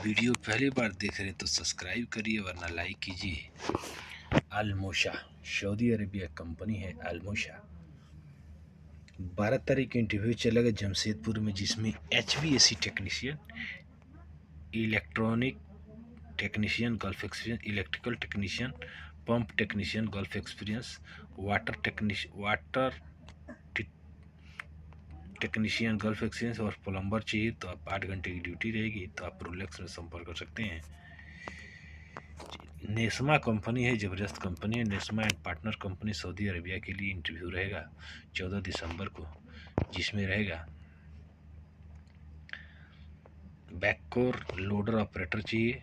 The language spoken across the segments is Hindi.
वीडियो पहली बार देख रहे हैं तो सब्सक्राइब करिए वरना लाइक कीजिए। अल-मोशा सऊदी अरेबिया कंपनी है। अल-मोशा 12 तारीख को इंटरव्यू चलेगा जमशेदपुर में, जिसमें HVAC technician, electronic technician gulf experience, electrical technician, pump technician gulf experience, water technician gulf experience और प्लम्बर चाहिए। तो आप 8 घंटे की ड्यूटी रहेगी। तो आप रोलेक्स में संपर्क कर सकते हैं। नेस्मा कंपनी है, ज़बरदस्त कंपनी है। Nesma and partner company Saudi Arabia के लिए इंटरव्यू रहेगा 14 दिसंबर को, जिसमें रहेगा बैककोर लोडर ऑपरेटर चाहिए,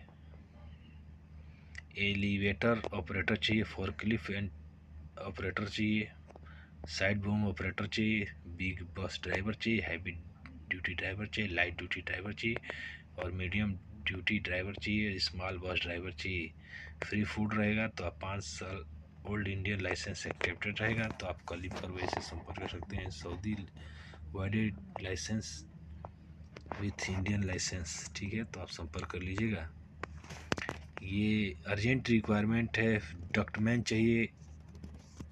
एलिवेटर ऑपरेटर चाहिए, फोर्कलिफ्ट एंड ऑपरेटर चाहिए, साइड बूम ऑपरेटर चाहिए, बिग बस ड्राइवर चाहिए, हैवी ड्यूटी ड्राइवर चाहिए, लाइट ड्यूटी ड्राइवर चाहिए और मीडियम ड्यूटी ड्राइवर चाहिए, स्मॉल बस ड्राइवर चाहिए। फ्री फूड रहेगा। तो आप 5 साल ओल्ड इंडियन लाइसेंस एक्टिवेटेड रहेगा। तो आप कल पर वैसे संपर्क कर सकते हैं। सऊदी वाइडेड लाइसेंस विथ इंडियन लाइसेंस, ठीक है। तो आप संपर्क कर लीजिएगा। ये अर्जेंट रिक्वायरमेंट है। डॉक्यूमेंट चाहिए,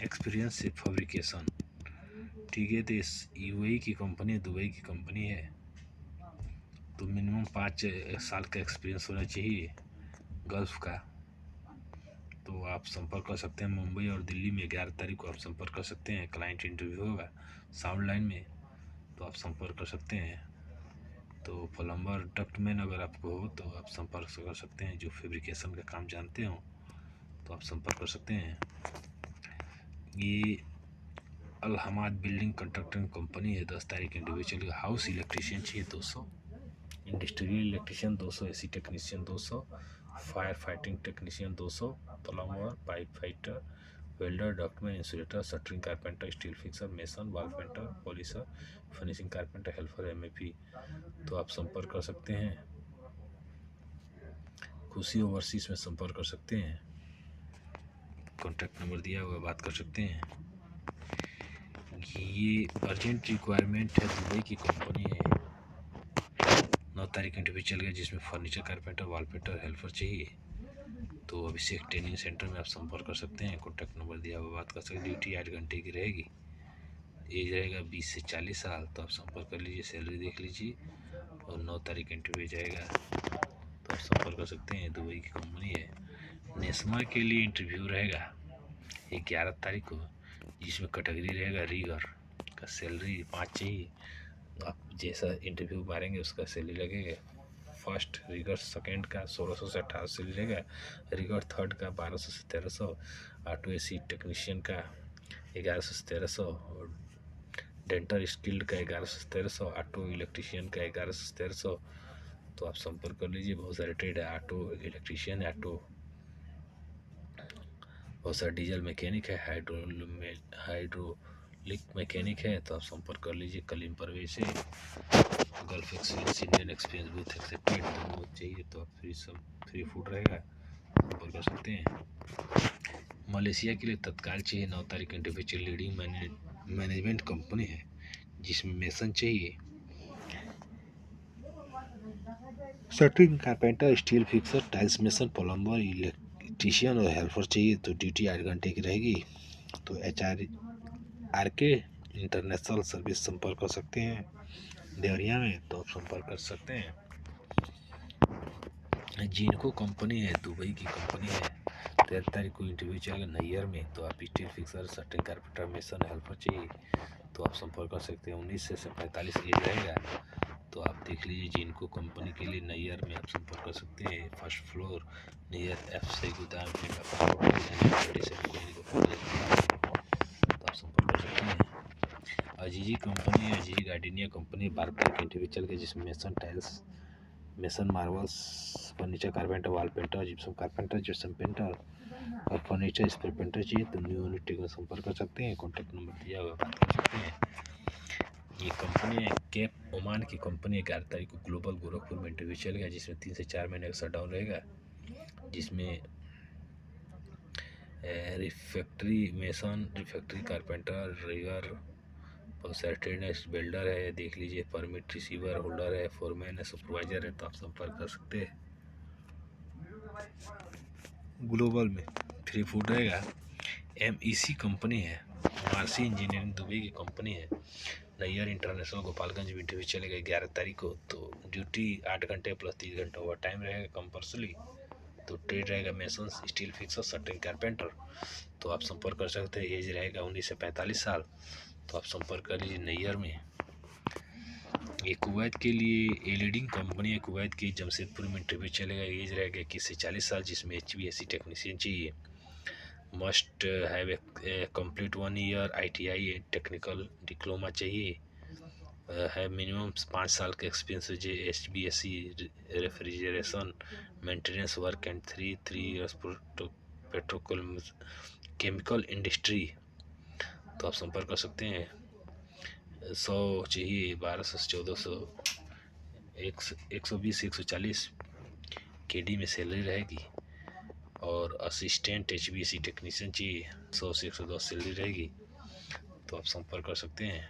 एक्सपीरियंस से फैब्रिकेशन, ठीक है। तो इस UAE की कंपनी है, दुबई की कंपनी है। तो मिनिमम 5 साल का एक्सपीरियंस होना चाहिए गल्फ़ का। तो आप संपर्क कर सकते हैं। मुंबई और दिल्ली में 11 तारीख को आप संपर्क कर सकते हैं। क्लाइंट इंटरव्यू होगा साउंड लाइन में, तो आप संपर्क कर सकते हैं। तो प्लम्बर डक्टमैन अगर आपको हो तो आप संपर्क कर सकते हैं। जो फैब्रिकेशन का काम जानते हो तो आप संपर्क कर सकते हैं। ये अल हमाद बिल्डिंग कंस्ट्रक्शन कंपनी है। 10 तारीख इंडिविजुअल हाउस इलेक्ट्रीशियन चाहिए 200, industrial electrician 200, AC technician 200, fire fighting technician 200, plumber, pipe fighter, welder, ductman, insulator, shuttering carpenter, steel fixer, mason, wall painter, polisher, finishing carpenter, helper, MAP। तो आप संपर्क कर सकते हैं। खुशी ओवरसीज में संपर्क कर सकते हैं। कॉन्टैक्ट नंबर दिया हुआ, बात कर सकते हैं। ये अर्जेंट रिक्वायरमेंट है, दुबई की कंपनी है। 9 तारीख इंटरव्यू चल गया, जिसमें furniture carpenter, wall painter, helper चाहिए। तो अभिषेक ट्रेनिंग सेंटर में आप संपर्क कर सकते हैं। कॉन्टैक्ट नंबर दिया हुआ, बात कर सकते हैं। ड्यूटी 8 घंटे की रहेगी। एज रहेगा 20 से 40 साल। तो आप संपर्क कर लीजिए, सैलरी देख लीजिए और 9 तारीख इंटरव्यू जाएगा। तो आप संपर्क कर सकते हैं। दुबई की कंपनी है। नेस्मा के लिए इंटरव्यू रहेगा 11 तारीख को, जिसमें कैटेगरी रहेगा रीगर का। सैलरी 5 चाहिए। तो आप जैसा इंटरव्यू मारेंगे उसका सैलरी लगेगा। फर्स्ट रीगर सेकेंड का 1600 से 1800 लगेगा। रीगर थर्ड का 1200 से 1300। ऑटो AC टेक्नीशियन का 1100 से 1300 और डेंटल स्किल्ड का 1100 से 1300। ऑटो इलेक्ट्रीशियन का 1100 से 1300। तो आप संपर्क कर लीजिए। बहुत सारे ट्रेड है। ऑटो इलेक्ट्रीशियन है, ऑटो बहुत सारा डीजल मैकेनिक है, हाइड्रोलिक मैकेनिक है। तो आप संपर्क कर लीजिए। कलीम परवेज से gulf experience, Indian experience, both accepted दोनों चाहिए। तो आप फ्री फूड रहेगा, संपर्क कर सकते हैं। मलेशिया के लिए तत्काल चाहिए। 9 तारीख इंडिविजुअल लीडिंग मैनेजमेंट कंपनी है, जिसमें मेसन चाहिए, shuttering carpenter, steel fixer, tiles mason, plumber, electrician और हेल्पर चाहिए। तो ड्यूटी 8 घंटे की रहेगी। तो HRK इंटरनेशनल सर्विस संपर्क कर सकते हैं देवरिया में। तो आप संपर्क कर सकते हैं। जिनको कंपनी है, दुबई की कंपनी है। 13 तारीख को इंटरव्यू चलेगा नैयर में। तो आप steel fixer, shuttering carpenter, mason, helper चाहिए। तो आप संपर्क कर सकते हैं। 19 से 45 एज रहेगा। तो आप देख लीजिए। जिनको कंपनी के लिए नैयर में आप संपर्क कर सकते हैं। फर्स्ट फ्लोर नियर FC गोदाम में। तो आप संपर्क कर सकते हैं। अजीजी कंपनी है, अजीजी गार्डिनिया कंपनी 12 तारीख इंटरव्यू चल गया, जिसमें mason, tiles mason, marbles, furniture carpenter, wall painter, gypsum carpenter, gypsum painter और फर्नीचर स्प्रे पेंटर चाहिए। तो न्यू यूनिट में संपर्क कर सकते हैं। कॉन्टैक्ट नंबर दिया हुआ, बात कर सकते हैं। ये कंपनी है कैप ओमान की कंपनी है। 11 तारीख को ग्लोबल गोरखपुर में इंटरव्यू चलेगा, जिसमें 3 से 4 महीने का शटडाउन रहेगा। जिसमें refractory mason, refractory carpenter, rigger, बहुत सारे ट्रेडर्स, बिल्डर है, देख लीजिए। परमिट रिसीवर होल्डर है, फोरमैन है, सुपरवाइजर है। तो आप संपर्क कर सकते हैं। ग्लोबल में फ्री फूड रहेगा। MEC कंपनी है, मार्सी इंजीनियरिंग दुबई की कंपनी है। नैयर इंटरनेशनल गोपालगंज में इंटरव्यू चलेगा 11 तारीख को। तो ड्यूटी 8 घंटे प्लस 30 घंटा ओवर टाइम रहेगा कंपल्सरी। तो ट्रेड रहेगा mason, steel fixer, shuttering carpenter. तो आप संपर्क कर सकते हैं। एज रहेगा 19 से 45 साल। तो आप संपर्क कर लीजिए नैयर में। ये कुवैत के लिए लीडिंग कंपनी है, कुवैत की जमशेदपुर में इंटरव्यू चलेगा। एज रहेगा 21 से 40 साल, जिसमें HVAC टेक्नीशियन चाहिए। Must have a complete 1 year ITI technical diploma चाहिए। है मिनिमम 5 साल का एक्सपीरियंस है। HVAC refrigeration maintenance work and 3 years petrochemical industry. तो आप संपर्क कर सकते हैं। 100 चाहिए, 1200 से 1400, 120 140 KD में सैलरी रहेगी। और असिस्टेंट HVAC टेक्नीशियन चाहिए, 100 से 110 सैलरी रहेगी। तो आप संपर्क कर सकते हैं।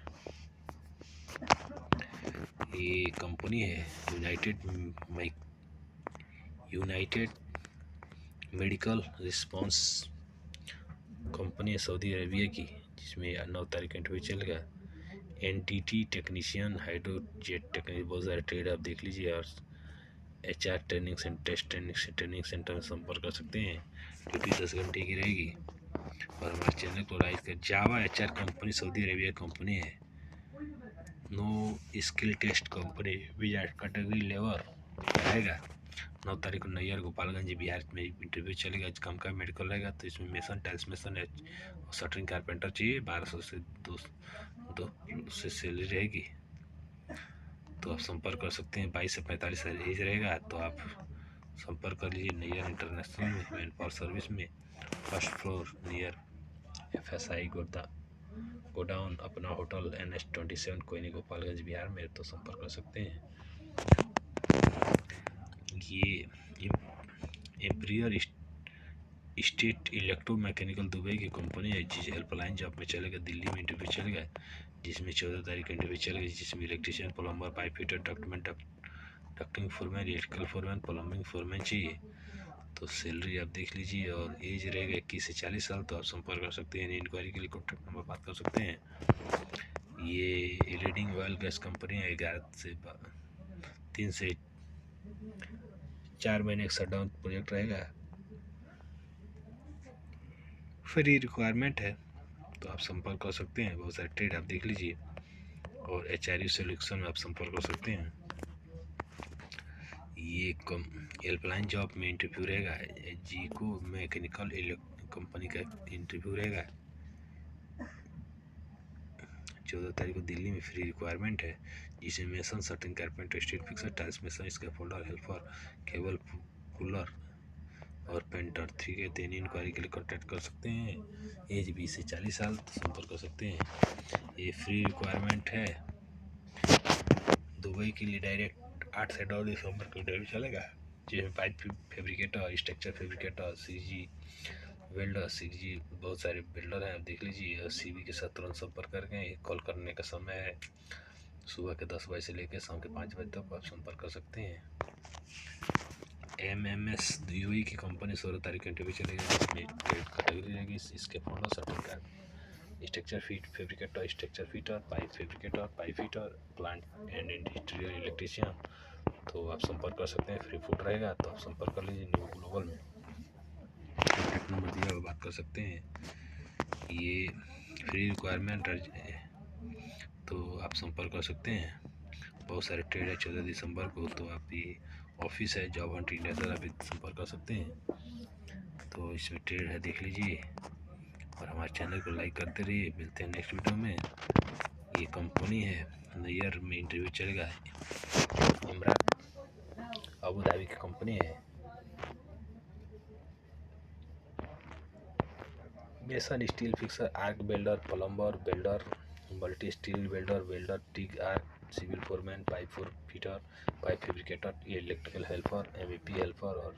ये कंपनी है यूनाइटेड मेडिकल रिस्पांस कंपनी है, सऊदी अरेबिया की, जिसमें 9 तारीख का इंटरव्यू चलेगा। NTT टेक्नीशियन, हाइड्रोजेट टेक्नीशियन, बहुत सारे ट्रेड आप देख लीजिए। और HR ट्रेनिंग सेंटर में संपर्क कर सकते हैं। ड्यूटी 10 घंटे की रहेगी। और हमारे चैनल को लाइक कर। जावा HR company Saudi Arabia company है। नो स्किल टेस्ट कंपनी, विजार्ड कैटेगरी लेवर रहेगा। 9 तारीख को नैयर गोपालगंज बिहार में इंटरव्यू चलेगा। कम का मेडिकल रहेगा। तो इसमें मेसन, टाइल्स मेसन, और शटरिंग कारपेंटर चाहिए। 1200 से 2 से सैलरी रहेगी। तो आप संपर्क कर सकते हैं। 22 से 45 साल एज रहेगा। तो आप संपर्क कर लीजिए नैयर इंटरनेशनल में, मैन पावर सर्विस में, first floor near FSI godown, अपना होटल NH27 कोयनी गोपालगंज बिहार में। तो संपर्क कर सकते हैं। ये एम्प्रियर स्टेट इलेक्ट्रोमैकेनिकल दुबई की कंपनी है, जिस हेल्पलाइन जॉब में चलेगा। दिल्ली में इंटरव्यू चलेगा, जिसमें 14 तारीख का इंटरव्यू चलेगा। जिसमें electrician, plumber, pipe fitter, ducting foreman, electrical foreman, plumbing foreman चाहिए। तो सैलरी आप देख लीजिए। और एज रहेगा 21 से 40 साल। तो आप संपर्क कर सकते हैं। इंक्वायरी के लिए कॉन्टैक्ट नंबर बात कर सकते हैं। ये रीडिंग ऑयल गैस कंपनी है। 3 से 4 महीने का शटडाउन प्रोजेक्ट रहेगा। फ्री रिक्वायरमेंट है। तो आप संपर्क कर सकते हैं। बहुत सारे ट्रेड आप देख लीजिए। और HRU सोल्यूशन में आप संपर्क कर सकते हैं। ये हेल्पलाइन जॉब में इंटरव्यू रहेगा। जीको मैकेनिकल कंपनी का इंटरव्यू रहेगा। 14 तारीख को दिल्ली में फ्री रिक्वायरमेंट है, जिसमें mason, shuttering carpenter, steel fixer, tiles mason, scaffolder, helper, cable puller और पेंटर 3 के 3 इंक्वायरी के लिए कॉन्टैक्ट कर सकते हैं। एज 20 से 40 साल। तो संपर्क कर सकते हैं। ये फ्री रिक्वायरमेंट है। दुबई के लिए डायरेक्ट 8 से 9 दिसंबर को इंटरव्यू चलेगा। जिसमें pipe fabricator, structure fabricator, CG welder, CG, बहुत सारे बिल्डर हैं, आप देख लीजिए। और CV के साथ तुरंत संपर्क करके कॉल करने का समय है सुबह के 10 बजे से लेकर शाम के 5 बजे तक। आप संपर्क कर सकते हैं। MMS UAE की कंपनी 16 तारीख को इंटरव्यू चलेगा, जिसमें कैटेगरी रहेगी। इसके photo certificate, structure fabricator, structure fitter, pipe fabricator, pipe fitter, plant and industrial electrician. तो आप संपर्क कर सकते हैं। फ्री फूड रहेगा। तो आप संपर्क कर लीजिए न्यू ग्लोबल में। कॉन्टैक्ट नंबर दिया हुआ बात कर सकते हैं। ये फ्री रिक्वायरमेंट है। तो आप संपर्क कर सकते हैं। बहुत सारे ट्रेड है 14 दिसंबर को। तो आप ये ऑफिस है जॉब हंट इंडिया सर, आप संपर्क कर सकते हैं। तो इसमें ट्रेड है, देख लीजिए। और हमारे चैनल को लाइक करते रहिए। मिलते हैं नेक्स्ट वीडियो में। ये कंपनी है नैयर में इंटरव्यू चलेगा। इमरान अबू धाबी की कंपनी है। Mason, steel fixer, arc welder, plumber, welder, multi steel welder, TIG arc, civil foreman, pipe fitter, pipe fabricator, electrical helper, MEP helper और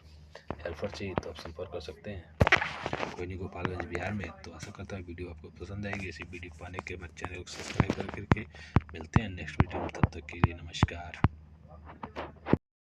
हेल्पर चाहिए। तो आप संपर्क कर सकते हैं। कोयनी गोपालगंज बिहार में। तो आशा करता हूँ वीडियो आपको पसंद आएगी। ऐसी वीडियो पाने के बाद चैनल को सब्सक्राइब करके मिलते हैं नेक्स्ट वीडियो में। तब तक के लिए नमस्कार।